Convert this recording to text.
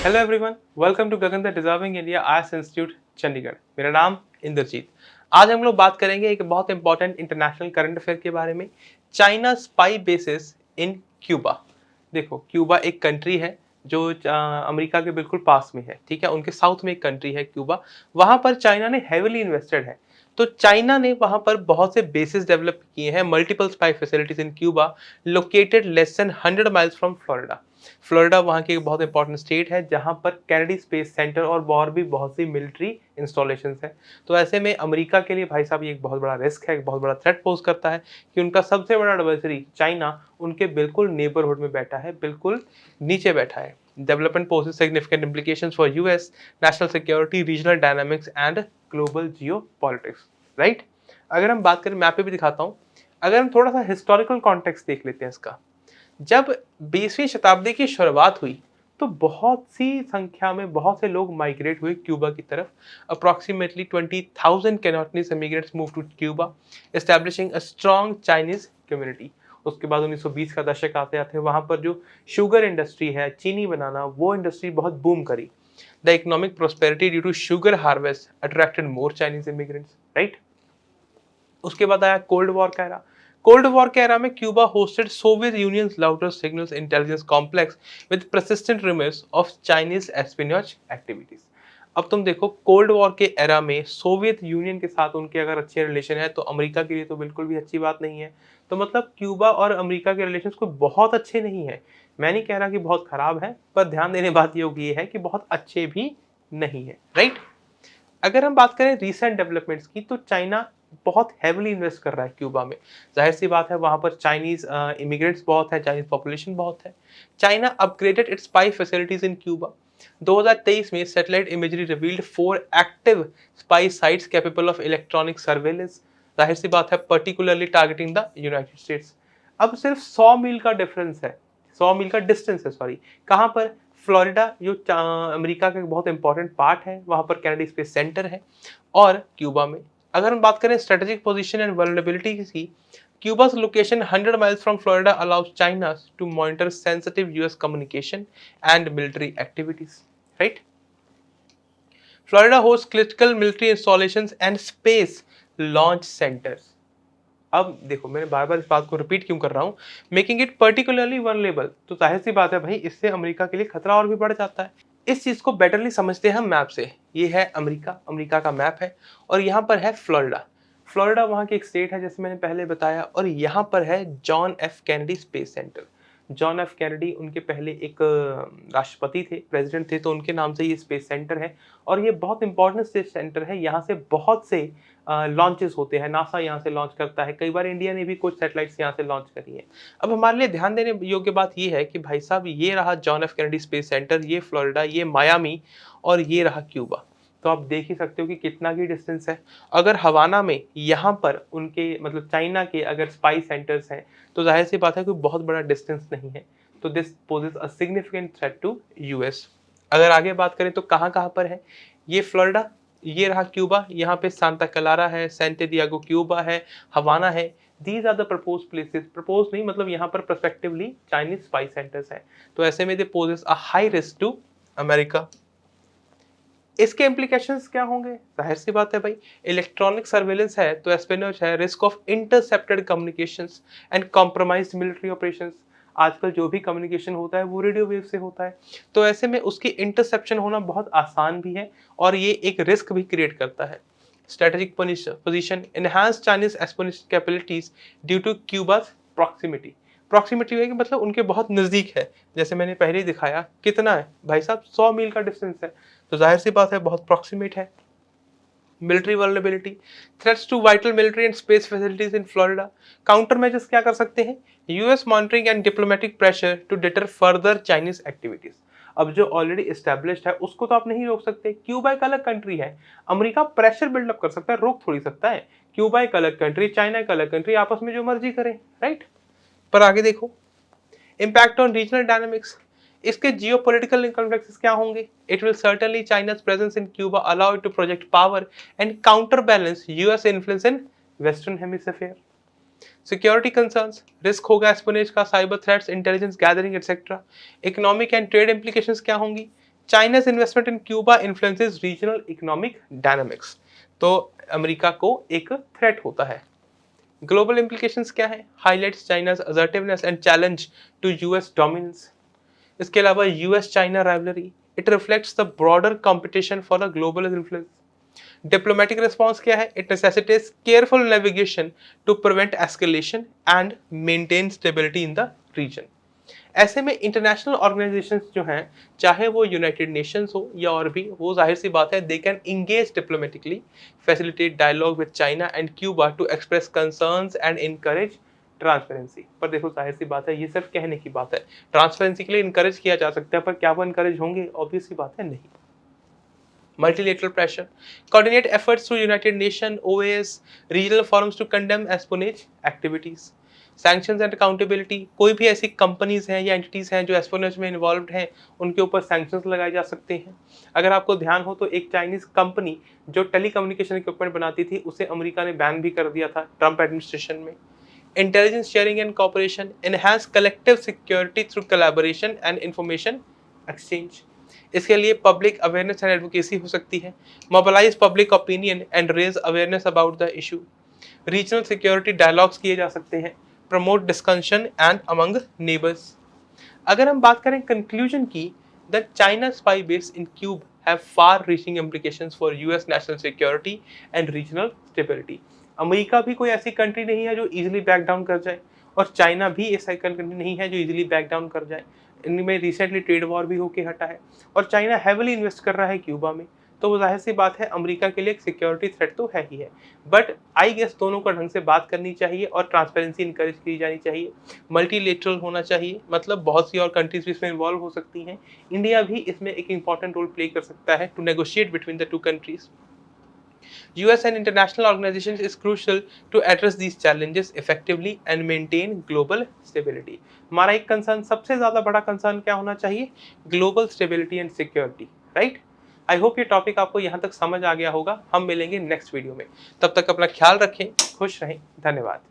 Hello everyone, welcome to Gagan the deserving India IAS institute Chandigarh. मेरा नाम इंद्रजीत। आज हम लोग बात करेंगे एक बहुत इंपॉर्टेंट इंटरनेशनल करंट अफेयर के बारे में। चाइना स्पाई बेसिस इन क्यूबा। देखो, क्यूबा एक कंट्री है जो अमेरिका के बिल्कुल पास में है, ठीक है। उनके साउथ में एक कंट्री है क्यूबा। वहां पर चाइना ने हेविली इन्वेस्टेड है। तो चाइना ने वहां पर बहुत से बेसिस डेवलप किए हैं, multiple spy facilities in Cuba, located less than 100 miles from Florida. Florida वहाँ की एक बहुत इंपॉर्टेंट स्टेट है जहाँ पर कैनेडी स्पेस सेंटर और भी बहुत सी मिलिट्री इंस्टॉलेशंस है। तो ऐसे में अमेरिका के लिए भाई साहब ये एक बहुत बड़ा रिस्क है, एक बहुत बड़ा थ्रेट पोज करता है कि उनका सबसे बड़ा एडवर्सरी चाइना उनके बिल्कुल नेबरहुड में बैठा है, बिल्कुल नीचे बैठा है। Development poses significant implications for US national security, regional dynamics and global geopolitics, right. अगर हम बात करें, मैं पे भी दिखाता हूँ, अगर हम थोड़ा सा हिस्टोरिकल कॉन्टेक्स्ट देख लेते हैं इसका। जब 20वीं शताब्दी की शुरुआत हुई तो बहुत सी संख्या में बहुत से लोग माइग्रेट हुए क्यूबा की तरफ। Approximately 20,000 Cantonese immigrants move to Cuba, establishing a strong Chinese community. उसके बाद 1920 का दशक आते आते वहां पर जो शुगर इंडस्ट्री है, चीनी बनाना, वो इंडस्ट्री बहुत बूम करी। The economic prosperity due to sugar harvest attracted more Chinese immigrants, right. उसके बाद आया कोल्ड वॉर का एरा। कोल्ड वॉर के एरा में Cuba hosted Soviet Union's Lourdes signals intelligence complex with persistent rumors of Chinese espionage activities. अब तुम देखो, cold war के एरा में सोवियत यूनियन के साथ उनके अगर अच्छे रिलेशन है तो अमेरिका के लिए तो बिल्कुल भी अच्छी बात नहीं है। तो मतलब क्यूबा और अमेरिका के रिलेशन कोई बहुत अच्छे नहीं है। मैं नहीं कह रहा कि बहुत खराब है, पर ध्यान देने बात योग्य ये है कि बहुत अच्छे भी नहीं है, राइट। अगर हम बात करें रीसेंट डेवलपमेंट्स की, तो चाइना बहुत हेवली इन्वेस्ट कर रहा है क्यूबा में। जाहिर सी बात है, वहां पर चाइनीज इमिग्रेंट्स बहुत है, चाइनीज पॉपुलेशन बहुत है। China upgraded it's spy facilities in Cuba. 2023 में satellite imagery revealed 4 active spy sites capable of electronic surveillance. जाहिर सी बात है, particularly targeting the United states. अब सिर्फ 100 मील का डिफरेंस है, 100 मील का डिस्टेंस है, सॉरी। कहां पर? फ्लोरिडा, जो अमेरिका का एक बहुत इंपॉर्टेंट पार्ट है, वहां पर कैनेडी स्पेस सेंटर है। और क्यूबा में अगर हम बात करें स्ट्रेटेजिक पोजीशन एंड वल्नरेबिलिटी की, क्यूबा's location 100 miles from Florida allows China to monitor sensitive US communication and military activities, right? Florida hosts critical military installations and space launch centers. अब देखो, मैंने बार बार इस बात को रिपीट क्यों कर रहा हूं, मेकिंग इट पर्टिकुलरली वनरेबल। तो जाहिर सी बात है भाई, इससे अमेरिका के लिए खतरा और भी बढ़ जाता है। इस चीज को बेटरली समझते हैं हम मैप से। ये है अमेरिका, अमेरिका का मैप है, और यहाँ पर है फ्लोरिडा। फ्लोरिडा वहाँ की एक स्टेट है जैसे मैंने पहले बताया, और यहाँ पर है John F Kennedy space centre. John F Kennedy उनके पहले एक राष्ट्रपति थे, प्रेसिडेंट थे, तो उनके नाम से ये स्पेस सेंटर है। और ये बहुत इंपॉर्टेंट स्पेस सेंटर है, यहाँ से बहुत से लॉन्चेस होते हैं। नासा यहाँ से लॉन्च करता है, कई बार इंडिया ने भी कुछ सैटेलाइट्स यहाँ से लॉन्च करी है। अब हमारे लिए ध्यान देने योग्य बात ये है कि भाई साहब, ये रहा John F Kennedy space centre, ये फ्लोरिडा, ये मायामी, और ये रहा क्यूबा। तो आप देख ही सकते हो कि कितना की डिस्टेंस है। अगर हवाना में यहाँ पर उनके मतलब चाइना के अगर स्पाई सेंटर्स हैं, तो जाहिर सी बात है कोई बहुत बड़ा डिस्टेंस नहीं है। तो this poses a significant threat to US. अगर आगे बात करें तो कहाँ कहाँ पर है, ये फ्लोरिडा, ये रहा क्यूबा, यहाँ पे सांता क्लारा है, सेंटे डिएगो क्यूबा है, हवाना है। These are the propose places, propose नहीं मतलब यहाँ पर प्रोस्पेक्टिवली चाइनीज स्पाई सेंटर्स हैं। तो ऐसे में they poses a high risk to America. इसके इम्प्लीकेशंस क्या होंगे? जाहिर सी बात है भाई, इलेक्ट्रॉनिक सर्वेलेंस है तो एस्पेनोज है, risk of intercepted communications and compromised military operations. आजकल जो भी कम्युनिकेशन होता है वो रेडियो वेव से होता है, तो ऐसे में उसकी इंटरसेप्शन होना बहुत आसान भी है, और ये एक रिस्क भी क्रिएट करता है। Strategic position, enhance Chinese espionage capabilities due to Cuba's proximity. Proximity है कि मतलब उनके बहुत नजदीक है। जैसे मैंने पहले ही दिखाया, कितना है भाई साहब, 100 मील का डिस्टेंस है, तो जाहिर सी बात है बहुत प्रॉक्सिमेट है। Military vulnerability, threats to vital military and space facilities in Florida. Countermeasures क्या कर सकते हैं? US monitoring and diplomatic pressure to deter further Chinese activities. अब जो ऑलरेडी एस्टेब्लिश्ड है उसको तो आप नहीं रोक सकते, क्यूबा एक अलग कंट्री है। अमेरिका प्रेशर बिल्डअप कर सकता है, रोक थोड़ी सकता है। क्यूबा एक अलग कंट्री, चाइना एक अलग कंट्री, आपस में जो मर्जी करें, राइट। पर आगे देखो, इम्पैक्ट ऑन रीजनल डायनामिक्स, इसके जियोपॉलिटिकल कॉन्फ्लिक्ट्स क्या होंगे? It will certainly चाइना's presence in Cuba allow it to project power and counterbalance US influence in Western Hemisphere. Security concerns, risk होगा एस्पोनेज का, cyber threats, intelligence gathering etcetera. Economic and trade implications क्या होंगी? China's investment in Cuba influences regional economic dynamics. तो America को एक threat होता है। Global implications क्या है? Highlights China's assertiveness and challenge to US dominance. इसके अलावा US China rivalry, it reflects the broader competition for a global influence. Diplomatic response क्या है? It necessitates careful navigation to prevent escalation and maintain stability in the region. ऐसे में international organisations जो हैं, चाहे वो यूनाइटेड नेशंस हो या और भी, वो जाहिर सी बात है they can engage diplomatically, facilitate dialogue with China and Cuba to express concerns and encourage transparency. पर देखो जाहिर सी बात है, ये सिर्फ कहने की बात है। ट्रांसपेरेंसी के लिए इनकरेज किया जा सकता है, पर क्या वो इनकरेज होंगे? ऑब्वियस सी बात है, नहीं। Multilateral pressure, coordinate efforts through United Nations, OAS, regional forums to condemn espionage activities. Sanctions and accountability, कोई भी ऐसी कंपनीज हैं या एंटिटीज हैं जो एस्पोनेज में इन्वॉल्व हैं, उनके ऊपर सैंक्शंस लगाए जा सकते हैं। अगर आपको ध्यान हो तो एक चाइनीज कंपनी जो टेलीकम्युनिकेशन इक्विपमेंट बनाती थी, उसे अमेरिका ने बैन भी कर दिया था ट्रंप एडमिनिस्ट्रेशन में। Intelligence sharing and cooperation, enhance collective security through collaboration and information exchange. इसके लिए पब्लिक अवेयरनेस एंड एडवोकेसी हो सकती है। Mobilise public opinion and raise awareness about the issue. Regional security dialogues किए जा सकते हैं। Promote discussion and among neighbours. अगर हम बात करें कंक्लूजन की, the China spy base in Cuba have far reaching implications for US national security and regional stability. America भी कोई ऐसी कंट्री नहीं है जो इजीली बैक डाउन कर जाए, और चाइना भी ऐसा कंट्री नहीं है जो इजीली बैक डाउन कर जाए। इनमें रिसेंटली ट्रेड वॉर भी होके हटा है, और चाइना हैविली इन्वेस्ट कर रहा है क्यूबा में, तो वो जाहिर सी बात है अमेरिका के लिए एक सिक्योरिटी थ्रेट तो है ही है। बट आई गेस दोनों को ढंग से बात करनी चाहिए और ट्रांसपेरेंसी इनकरेज की जानी चाहिए। मल्टीलेटरल होना चाहिए, मतलब बहुत सी और कंट्रीज भी इसमें इन्वॉल्व हो सकती हैं। इंडिया भी इसमें एक इंपॉर्टेंट रोल प्ले कर सकता है to negotiate between the two countries. US and international organizations is crucial to address these challenges effectively and maintain global stability. हमारा एक कंसर्न, सबसे ज़्यादा बड़ा कंसर्न क्या होना चाहिए? Global stability and security, right? I hope ये टॉपिक आपको यहाँ तक समझ आ गया होगा। हम मिलेंगे नेक्स्ट वीडियो में, तब तक अपना ख्याल रखें, खुश रहें, धन्यवाद।